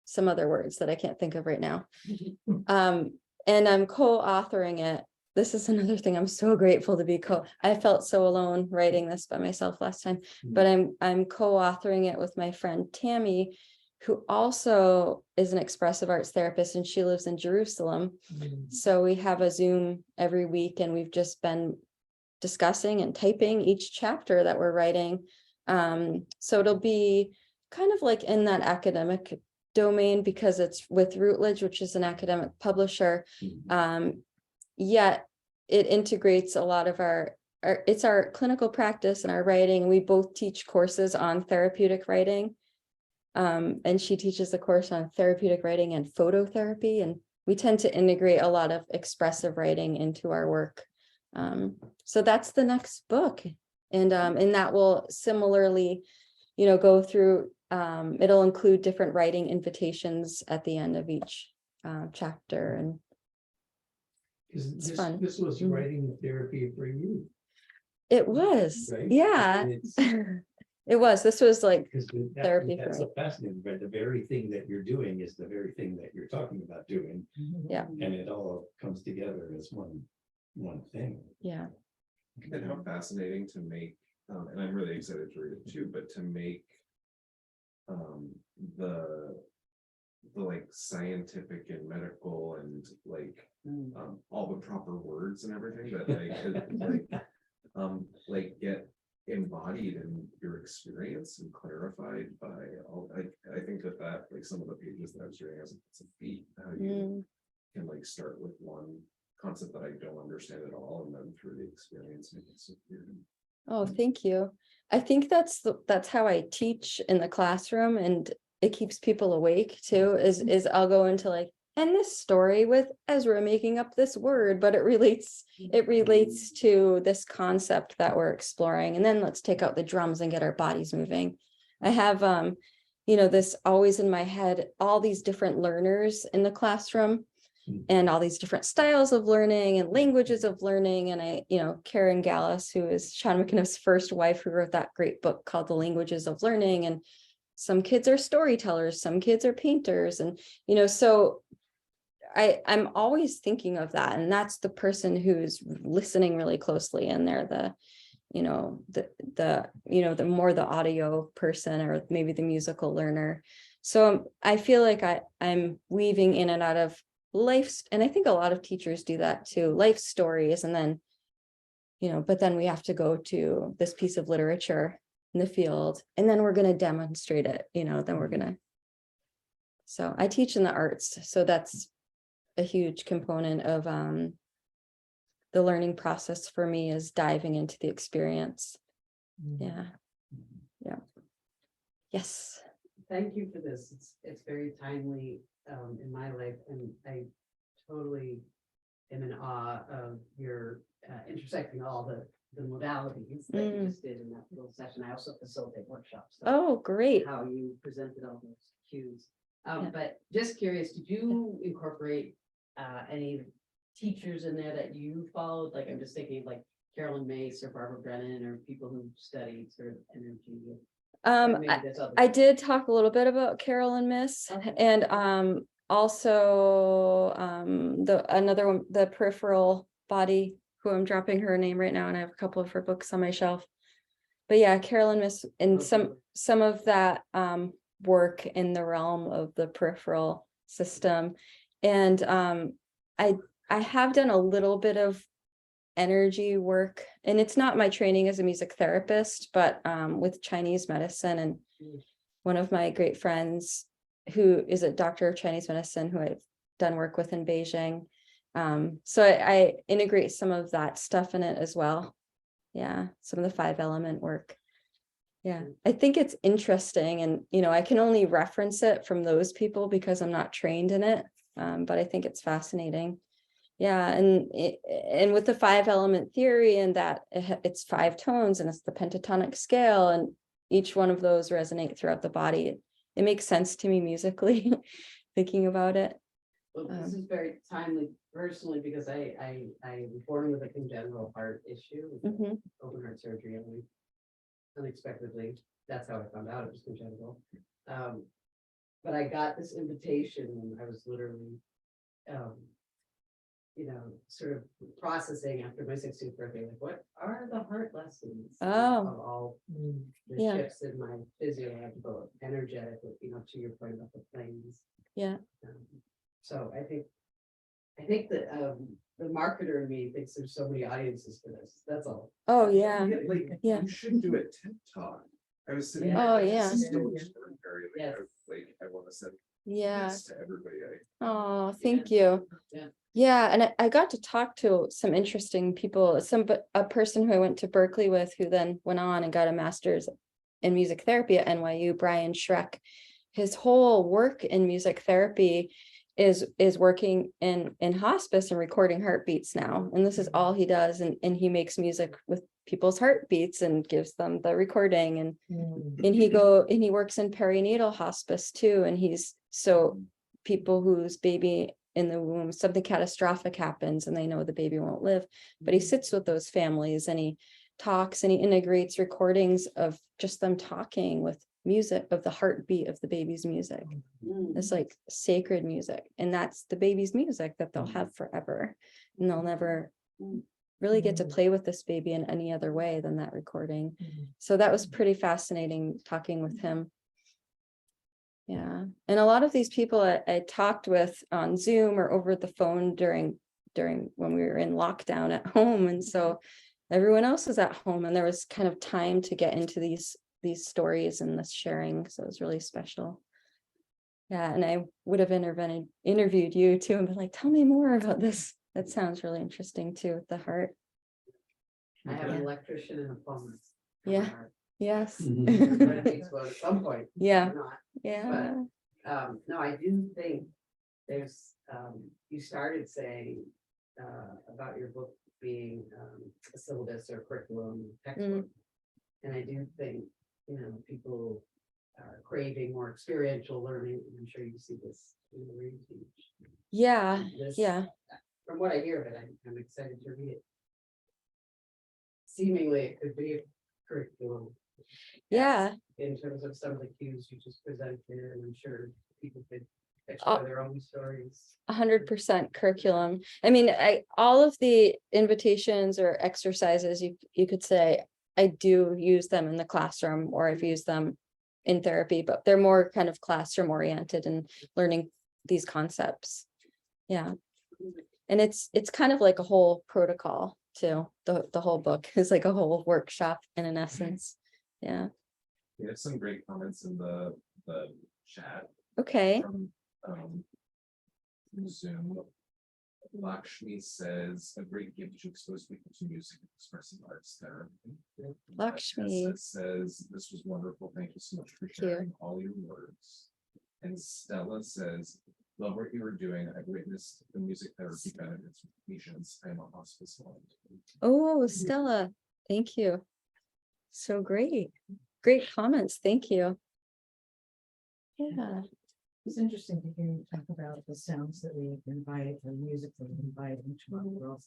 some other words that I can't think of right now. And I'm co-authoring it. This is another thing. I'm so grateful to be I felt so alone writing this by myself last time, but I'm co-authoring it with my friend Tammy, who also is an expressive arts therapist, and she lives in Jerusalem. So we have a Zoom every week, and we've just been discussing and typing each chapter that we're writing. So it'll be kind of like in that academic domain, because it's with Routledge, which is an academic publisher. Yet it integrates a lot of it's our clinical practice and our writing. We both teach courses on therapeutic writing. And she teaches the course on therapeutic writing and phototherapy, and we tend to integrate a lot of expressive writing into our work. So that's the next book, and that will similarly, go through. It'll include different writing invitations at the end of each chapter, and Because fun. this was Mhm. writing therapy for you. it was, Right? yeah, And it's- it was. This was like Because Therapy for that's me. so fascinating, but the very thing that you're doing is the very thing that you're talking about doing. Yeah. And it all comes together as one thing. yeah. And how fascinating to make, and I'm really excited to read it too, but to make the like scientific and medical and like all the proper words and everything that like get embodied in your experience and clarified by all. I think that like some of the pages that I was reading, it's a feat how you can like start with one concept that I don't understand at all, and then through the experience make it so clear. Oh, thank you. I think that's how I teach in the classroom, and it keeps people awake too, is I'll go into like, and this story with Ezra making up this word, but it relates to this concept that we're exploring. And then let's take out the drums and get our bodies moving. I have this always in my head, all these different learners in the classroom, and all these different styles of learning and languages of learning. And Karen Gallus, who is Sean McKenna's first wife, who wrote that great book called The Languages of Learning. And some kids are storytellers, some kids are painters. And, so I'm always thinking of that. And that's the person who's listening really closely. And they're the more the audio person, or maybe the musical learner. So I feel like I'm weaving in and out of life, and I think a lot of teachers do that too, life stories, and then but then we have to go to this piece of literature in the field, and then we're going to demonstrate it, then we're going to. So I teach in the arts, so that's a huge component of the learning process for me, is diving into the experience. Yeah. Yes. Thank you for this. It's very timely in my life, and I totally am in awe of your intersecting all the modalities that you just did in that little session. I also facilitate workshops. So Oh, great. how you presented all those cues. Yeah. But just curious, did you incorporate any teachers in there that you followed? Like, I'm just thinking of like Carolyn Mace or Barbara Brennan, or people who studied sort of energy. I did talk a little bit about Carol and Miss, Okay. and also another one, the peripheral body, who I'm dropping her name right now, and I have a couple of her books on my shelf. But yeah, Carol and Miss, and some of that work in the realm of the peripheral system. And I have done a little bit of energy work, and it's not my training as a music therapist, but with Chinese medicine. And one of my great friends, who is a doctor of Chinese medicine, who I've done work with in Beijing, so I integrate some of that stuff in it as well. Yeah, some of the 5-element work. Yeah, I think it's interesting, and I can only reference it from those people because I'm not trained in it, but I think it's fascinating. Yeah, and with the 5-element theory, and that it's 5 tones, and it's the pentatonic scale, and each one of those resonate throughout the body. It makes sense to me musically, thinking about it. Well, this is very timely personally, because I was born with a congenital heart issue, open heart surgery, and unexpectedly, that's how I found out it was congenital. But I got this invitation, and I was literally sort of processing after my 16th birthday, like, what are the heart lessons of all the shifts in my physiological, energetic, to your point about the planes. Yeah. So I think that the marketer in me thinks there's so many audiences for this. That's all. Oh yeah. Like, Yeah. you should do a TED Talk. I was sitting Yeah. there, Oh, yeah. this is so extraordinary. Yes. I want to send Yeah. this to everybody. Oh, thank you. Yeah. Yeah, and I got to talk to some interesting people, a person who I went to Berkeley with, who then went on and got a master's in music therapy at NYU, Brian Schreck. His whole work in music therapy is working in hospice and recording heartbeats now. And this is all he does. And he makes music with people's heartbeats and gives them the recording. And he works in perinatal hospice too. And so people whose baby in the womb, something catastrophic happens and they know the baby won't live, but he sits with those families and he talks and he integrates recordings of just them talking with music of the heartbeat of the baby's music. It's like sacred music, and that's the baby's music that they'll have forever, and they'll never really get to play with this baby in any other way than that recording. So that was pretty fascinating talking with him. Yeah, and a lot of these people I talked with on Zoom or over the phone during when we were in lockdown at home, and so everyone else was at home, and there was kind of time to get into these stories and this sharing, so it was really special. Yeah, and I would have interviewed you too and been like, tell me more about this. That sounds really interesting too, with the heart. I have an electrician and a plumber. Yeah. Yes. At some point. Yeah. or not. Yeah. No, I do think there's, you started saying about your book being a syllabus or curriculum textbook. And I do think, people are craving more experiential learning. I'm sure you see this in the way you teach. Yeah. This, Yeah. From what I hear of it, I'm excited to read it. Seemingly, it could be a curriculum. Yeah. In terms of some of the cues you just presented, and I'm sure people could explore their own stories. 100% curriculum. I mean, all of the invitations or exercises, you could say, I do use them in the classroom, or I've used them in therapy, but they're more kind of classroom oriented and learning these concepts. Yeah. And it's kind of like a whole protocol too. The whole book is like a whole workshop in an essence. Yeah. We have some great comments in the chat Okay. from Zoom. Lakshmi says a great gift to expose people to music and expressive arts therapy. Lakshmi says this was wonderful. Thank you so much for Thank you. sharing all your words. And Stella says, love what you were doing. I've witnessed the music therapy benefits with patients. I'm a hospice volunteer. Oh, Stella, thank you. So great. Great comments. Thank you. Yeah. It's interesting to hear you talk about the sounds that we invite, the music that we invite into our world.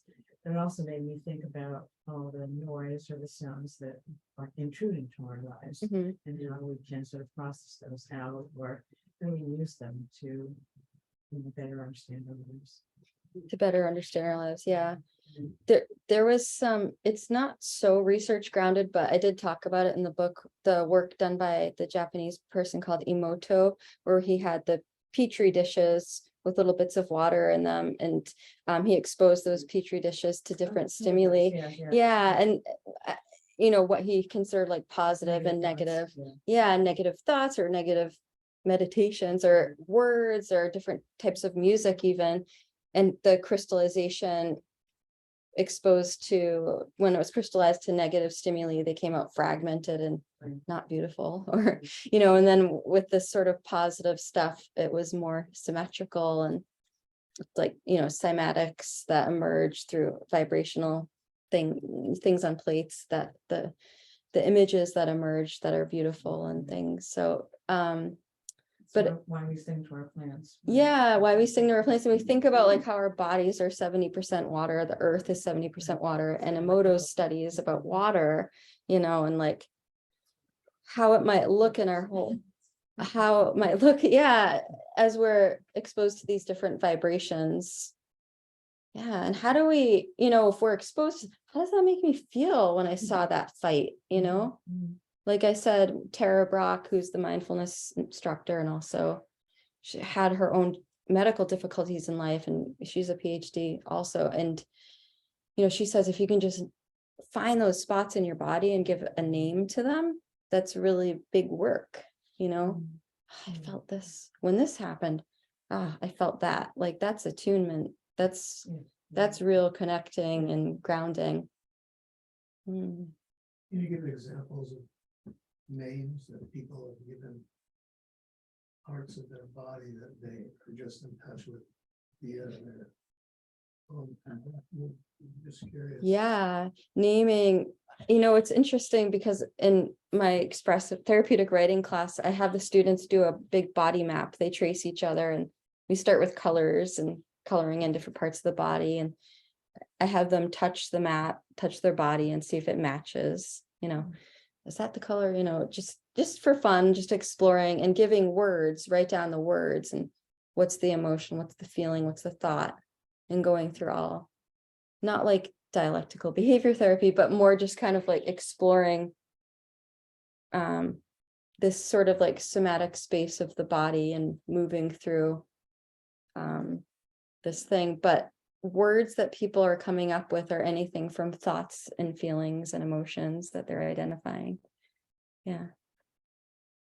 It also made me think about all the noise or the sounds that are intruding to our lives, Mhm. and how we can sort of process those out or really use them to better understand our lives. To better understand our lives. Yeah. There was some, it's not so research grounded, but I did talk about it in the book, the work done by the Japanese person called Emoto, where he had the petri dishes with little bits of water in them, and he exposed those petri dishes to different stimuli. Yeah, and what he considered like positive and negative. Yeah, negative thoughts or negative meditations or words or different types of music even, and the crystallization exposed to, when it was crystallized to negative stimuli, they came out fragmented and not beautiful, or and then with this sort of positive stuff, it was more symmetrical and like cymatics that emerged through vibrational things on plates, that the images that emerge that are beautiful and things. So but why we sing to our plants. yeah, why we sing to our plants, and we think about like how our bodies are 70% water, the earth is 70% water, and Emoto's studies about water, and like how it might look in our whole, how it might look, yeah, as we're exposed to these different vibrations. Yeah, and how do we, if we're exposed, how does that make me feel when I saw that fight, Like I said, Tara Brock, who's the mindfulness instructor, and also she had her own medical difficulties in life, and she's a PhD also. And, she says, if you can just find those spots in your body and give a name to them, that's really big work. I felt this when this happened. I felt that, like, that's attunement That's Yeah. real connecting and grounding. Mm. Can you give examples of names that people have given parts of their body that they are just in touch with the other? Just curious. Yeah, naming, it's interesting because in my expressive therapeutic writing class, I have the students do a big body map. They trace each other and we start with colors and coloring in different parts of the body. And I have them touch the map, touch their body and see if it matches, is that the color, just for fun, just exploring and giving words, write down the words and what's the emotion, what's the feeling, what's the thought, and going through all, not like dialectical behavior therapy, but more just kind of like exploring this sort of like somatic space of the body and moving through this thing. But words that people are coming up with are anything from thoughts and feelings and emotions that they're identifying. Yeah.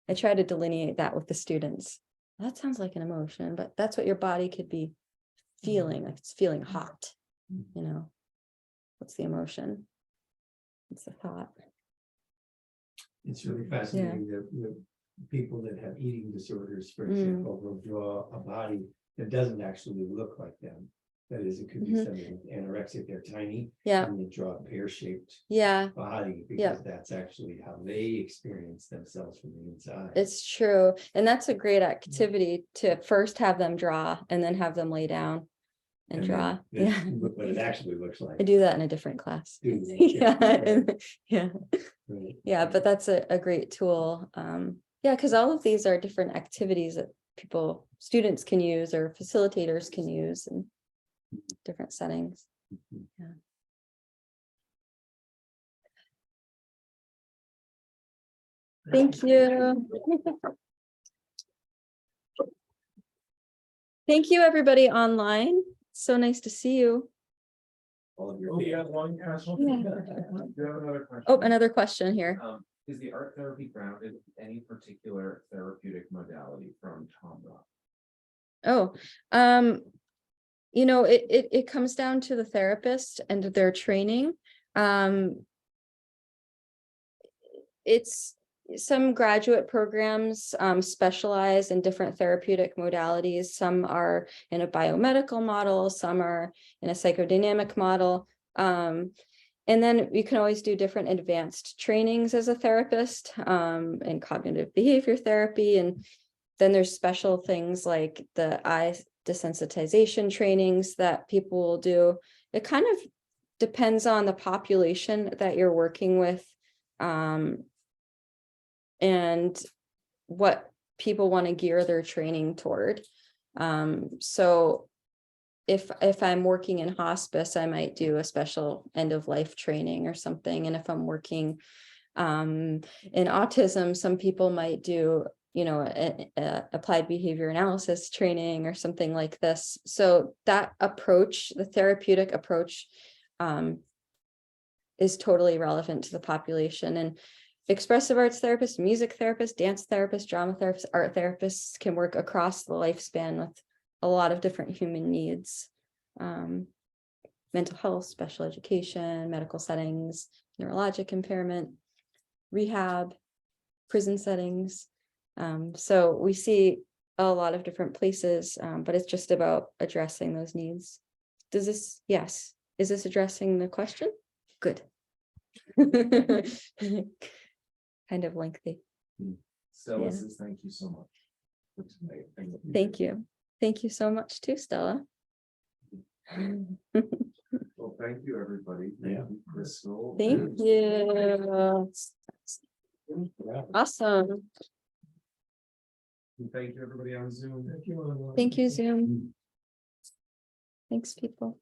I try to delineate that with the students. That sounds like an emotion, but that's what your body could be feeling, like it's feeling hot, what's the emotion? What's the thought? It's really fascinating that the people that have eating disorders, for Mm. example, will draw a body that doesn't actually look like them. That is, it could be somebody with anorexic, they're tiny. Yeah. And they draw a pear-shaped Yeah, body because that's actually how they experience themselves from the inside. it's true. And that's a great activity to first have them draw and then have them lay down and draw. then Yeah. What it actually looks like. I do that in a different class. Do that, Yeah. right, Yeah. right. Yeah, but that's a great tool. Yeah, because all of these are different activities that students can use or facilitators can use in different settings. Yeah. Thank you. Thank you, everybody online. So nice to see you. All of your. Oh, yeah, one question. Yeah. Do you have another question? Oh, another question here. Is the art therapy grounded in any particular therapeutic modality from Tom Rock? Oh, it comes down to the therapist and their training. It's some graduate programs specialize in different therapeutic modalities. Some are in a biomedical model, some are in a psychodynamic model. And then you can always do different advanced trainings as a therapist in cognitive behavior therapy. And then there's special things like the eye desensitization trainings that people will do. It kind of depends on the population that you're working with and what people want to gear their training toward. So if I'm working in hospice, I might do a special end of life training or something. And if I'm working in autism, some people might do, a applied behavior analysis training or something like this. So that approach, the therapeutic approach, is totally relevant to the population. And expressive arts therapists, music therapists, dance therapists, drama therapists, art therapists can work across the lifespan with a lot of different human needs. Mental health, special education, medical settings, neurologic impairment, rehab, prison settings. So we see a lot of different places, but it's just about addressing those needs. Yes. Is this addressing the question? Good. Kind of lengthy. Stella Yeah. says thank you so much for tonight. Thank you. Thank you so much too, Stella. Well, thank you, everybody. Yeah. Thank you, Krystal. Thank you. Awesome. And thank you, everybody on Zoom. Thank you, Zoom. Thanks, people.